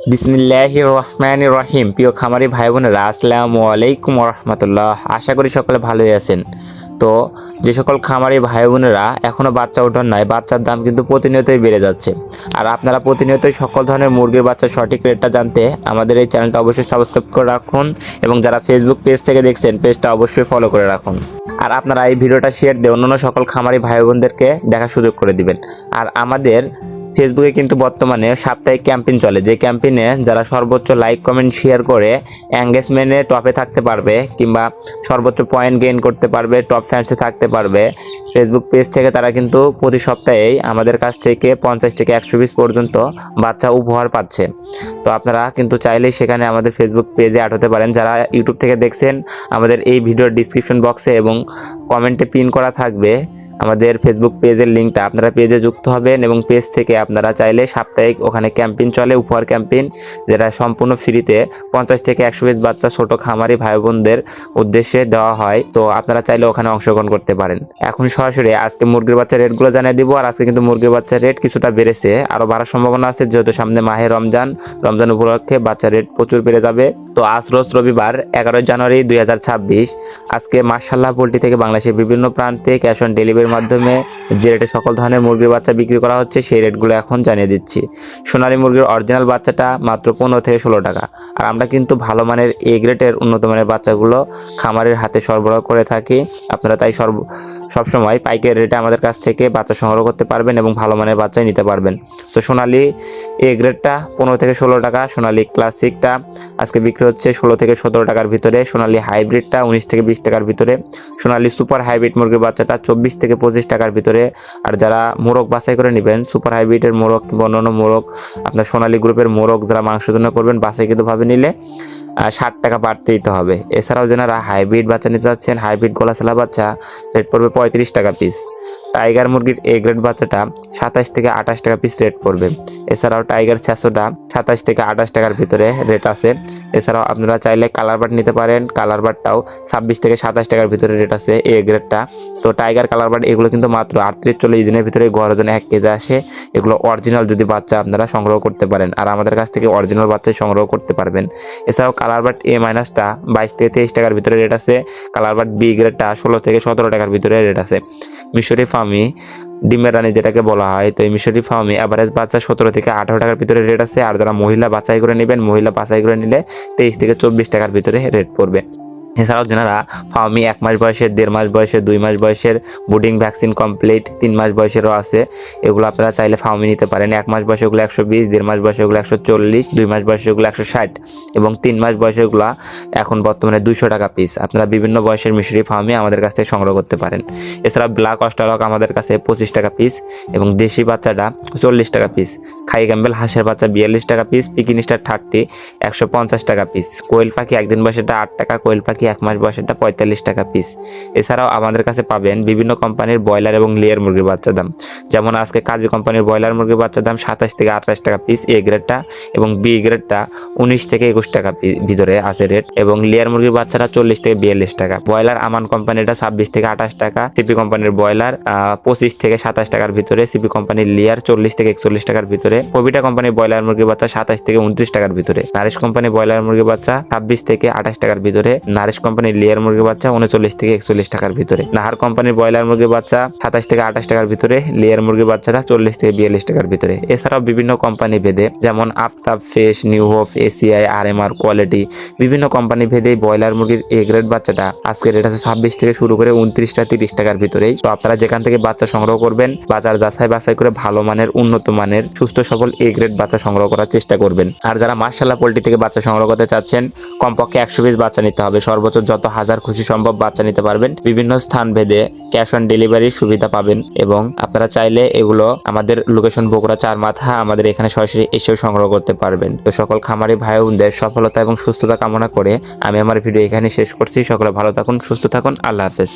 বিসমিল্লাহির রহমানির রহিম। প্রিয় খামারি ভাই বোনেরা, আসসালামু আলাইকুম রহমতুল্লাহ। আশা করি সকলে ভালোই আছেন। তো যে সকল খামারি ভাই বোনেরা এখনও বাচ্চা ওঠান নাই, বাচ্চার দাম কিন্তু প্রতিনিয়তই বেড়ে যাচ্ছে। আর আপনারা প্রতিনিয়তই সকল ধরনের মুরগির বাচ্চার সঠিক রেটটা জানতে আমাদের এই চ্যানেলটা অবশ্যই সাবস্ক্রাইব করে রাখুন, এবং যারা ফেসবুক পেজ থেকে দেখছেন পেজটা অবশ্যই ফলো করে রাখুন। আর আপনারা এই ভিডিওটা শেয়ার দিয়ে অন্যান্য সকল খামারি ভাই বোনদেরকে দেখার সুযোগ করে দিবেন। আর আমাদের ফেসবুকে কিন্তু বর্তমানে সাপ্তাহিক ক্যাম্পেইন চলে, যে ক্যাম্পেইনে যারা সর্বোচ্চ লাইক কমেন্ট শেয়ার করে এঙ্গেজমেন্টে টপে থাকতে পারবে, কিংবা সর্বোচ্চ পয়েন্ট গেইন করতে পারবে, টপ ফ্যান্সে থাকতে পারবে, ফেসবুক পেজ থেকে তারা কিন্তু প্রতি সপ্তাহেই আমাদের কাছ থেকে 50 থেকে 100 পিস পর্যন্ত বাচ্চা উপহার পাচ্ছে। তো আপনারা কিন্তু চাইলেই সেখানে আমাদের ফেসবুক পেজে অ্যাড হতে পারেন। যারা ইউটিউব থেকে দেখছেন, আমাদের এই ভিডিওর ডিসক্রিপশন বক্সে এবং কমেন্টে পিন করা থাকবে আমাদের ফেসবুক পেজের লিঙ্কটা। আপনারা পেজে যুক্ত হবেন এবং পেজ থেকে আপনারা চাইলে সাপ্তাহিক ওখানে ক্যাম্পেইন চলে, উপহার ক্যাম্পেইন, যেটা সম্পূর্ণ ফ্রিতে 50 থেকে 100 পিস বাচ্চা ছোট খামারি ভাই বোনদের উদ্দেশ্যে দেওয়া হয়। তো আপনারা চাইলে ওখানে অংশগ্রহণ করতে পারেন। এখন সরাসরি আজকে মুরগির বাচ্চার রেটগুলো জানিয়ে দিব। আর আজকে কিন্তু মুরগির বাচ্চার রেট কিছুটা বেড়েছে, আরও বাড়ার সম্ভাবনা আছে, যেহেতু সামনে মাহে রমজান উপলক্ষে বাচ্চার রেট প্রচুর বেড়ে যাবে। তো আজ রোজ রবিবার 11 জানুয়ারি 2026। আজকে মাশাআল্লাহ পোল্ট্রি থেকে বাংলাদেশের বিভিন্ন প্রান্তে ক্যাশ অন ডেলিভারির মাধ্যমে যে রেটে সকল ধরনের মুরগির বাচ্চা বিক্রি করা হচ্ছে, সেই রেটগুলো এখন জানিয়ে দিচ্ছি। সোনালী মুরগির অরিজিনাল বাচ্চাটা মাত্র 15 থেকে 16 টাকা। আর আমরা কিন্তু ভালো মানের এ গ্রেডের উন্নত মানের বাচ্চাগুলো খামারের হাতে সরবরাহ করে থাকি। আপনারা তাই সবসময় পাইকারি রেটে আমাদের কাছ থেকে বাচ্চা সংগ্রহ করতে পারবেন এবং ভালো মানের বাচ্চাই নিতে পারবেন। তো সোনালী এ গ্রেডটা 15 থেকে 16 টাকা, সোনালী ক্লাসিকটা আজকে বিক্রি হচ্ছে 16 থেকে 17 টাকার ভিতরে, সোনালী হাইব্রিডটা 19 থেকে 20 টাকার ভিতরে, সোনালী সুপার হাইব্রিড মুরগির বাচ্চাটা 24 থেকে 25 টাকার ভিতরে। আর যারা মোরগ বাছাই করে নেবেন, সুপার হাইব্রিডের মোরগ কিংবা অন্যান্য মোরগ, আপনার সোনালী গ্রুপের মোরগ যারা মাংসের জন্য করবেন, বাছাইকৃতভাবে নিলে 60 টাকা বাড়তে দিতে হবে। এছাড়াও যারা হাইব্রিড বাচ্চা নিতে যাচ্ছেন, হাইব্রিড গলা সেলা বাচ্চা রেট পড়বে 35 টাকা পিস। টাইগার মুরগির এ গ্রেড বাচ্চাটা 27 থেকে 28 টাকা পিস রেট পড়বে। এছাড়াও টাইগার ছ্যাঁচোটা 27 থেকে 28 টাকার ভিতরে রেট আছে। এছাড়াও আপনারা চাইলে কালার বার্ড নিতে পারেন, কালার বার্ডটাও 26 থেকে 27 টাকার ভিতরে রেট আছে এ গ্রেডটা। তো টাইগার কালার বার্ড এগুলো কিন্তু মাত্র 38-40 দিনের ভিতরে ঘরের জন্য 1 কেজি আসে। এগুলো অরিজিনাল যদি বাচ্চা আপনারা সংগ্রহ করতে পারেন, আর আমাদের কাছ থেকে অরিজিনাল বাচ্চাই সংগ্রহ করতে পারবেন। এছাড়াও কালার বার্ড এ মাইনাসটা 22 থেকে 23 টাকার ভিতরে রেট আছে। কালার বার্ড বি গ্রেডটা 16 থেকে 17 টাকার ভিতরে রেট আছে। মিশরি ফার্মি ডিমের রানী যেটাকে বলা হয়, তো এই মিশরি ফার্মি অ্যাভারেজ বাচ্চা 17 থেকে 18 টাকার ভিতরে রেট আছে। আর যারা মহিলা বাছাই করে নেবেন, মহিলা বাছাই করে নিলে 23 থেকে 24 টাকার ভিতরে রেট পড়বে। এছাড়াও যারা ফার্মি 1 মাস বয়সের, 1.5 মাস বয়সের, 2 মাস বয়সের, বুডিং ভ্যাকসিন কমপ্লিট 3 মাস বয়সেরও আছে, এগুলো আপনারা চাইলে ফার্মি নিতে পারেন। 1 মাস বয়সে ওগুলো 120, 1.5 মাস বয়সে ওগুলো 140, 2 মাস বয়সে ওগুলো 160 এবং 3 মাস বয়সে ওগুলো এখন বর্তমানে 200 টাকা পিস। আপনারা বিভিন্ন বয়সের মিশরি ফার্মি আমাদের কাছ থেকে সংগ্রহ করতে পারেন। এছাড়া ব্ল্যাক অস্ট্রালক আমাদের কাছে 25 টাকা পিস এবং দেশি বাচ্চাটা 40 টাকা পিস। খাই ক্যাম্বেল হাঁসের বাচ্চা 42 টাকা পিস, পিকিনিস্টার 30 150 টাকা পিস। কোয়েল পাখি 1 দিন বয়সেটা 8 টাকা, কোয়েল পাখি 1 মাস বয়সেটা 45 টাকা পিস। এছাড়াও আমাদের কাছে পাবেন বিভিন্ন কোম্পানির ব্রয়লার এবং লেয়ার মুরগির বাচ্চার দাম, যেমন আজকে কাজী কোম্পানির ব্রয়লার মুরগির বাচ্চার দাম 27 থেকে 28 টাকা পিস এ গ্রেডটা, এবং বি গ্রেডটা 19 থেকে 21 টাকা ভিতরে আছে রেট, এবং লেয়ার মুরগির বাচ্চাটা 40 থেকে 42 টাকা। ব্রয়লার আমান কোম্পানিটা 26 থেকে 28 টাকা, সিপি কোম্পানির ব্রয়লার 25 থেকে 27 টাকার ভিতরে, সিপি কোম্পানির লেয়ার 40 থেকে 41 টাকার ভিতরে, কবিটা কোম্পানির ব্রয়লার মুরগির বাচ্চা 27 থেকে 29 টাকার ভিতরে, নারিশ কোম্পানির ব্রয়লার মুরগির বাচ্চা 26 থেকে 28 টাকার ভিতরে, নারিশ কোম্পানির লেয়ার মুরগির বাচ্চা 39 থেকে 41 টাকার ভিতরে, নাহার কোম্পানির ব্রয়লার মুরগির বাচ্চা 27 থেকে 28 টাকার ভিতরে, লেয়ার মুরগির বাচ্চাটা 40 থেকে 42 টাকার ভিতরে। এছাড়াও বিভিন্ন কোম্পানি ভেদে, যেমন Aftab, Face, New Hope, ACI, RMR, quality, বিভিন্ন কোম্পানি ভেদে ব্রয়লার মুরগির এ গ্রেড বাচ্চাটা আজকে রেট আছে 26 থেকে শুরু করে 29টা 30 টাকার ভিতরেই। তো আপনারা যেখান থেকে বাচ্চা সংগ্রহ করবেন, বাজার বাছাই করে ভালো মানের, উন্নত মানের, সুস্থ সবল এ গ্রেড বাচ্চা সংগ্রহ করার চেষ্টা করবেন। আর যারা মাশাআল্লাহ পোল্ট্রি থেকে বাচ্চা সংগ্রহ করতে চাচ্ছেন, কমপক্ষে 100 পিস বাচ্চা নিতে হবে, সর্বোচ্চ যত হাজার খুশি সম্ভব বাচ্চা নিতে পারবেন। বিভিন্ন স্থান ভেদে ক্যাশ অন ডেলিভারির সুবিধা পাবেন, এবং আপনারা চাইলে এগুলো আমাদের লোকেশন বগুড়া 4 মাথা, আমাদের এখানে সরাসরি এসেও সংগ্রহ করতে পারবেন। তো সকল খামারি ভাই বোনদের সফলতা এবং সুস্থতা কামনা করে আমি আমার ভিডিও এখানে শেষ করছি। সকলে ভালো থাকুন, সুস্থ থাকুন, আল্লাহ হাফেজ।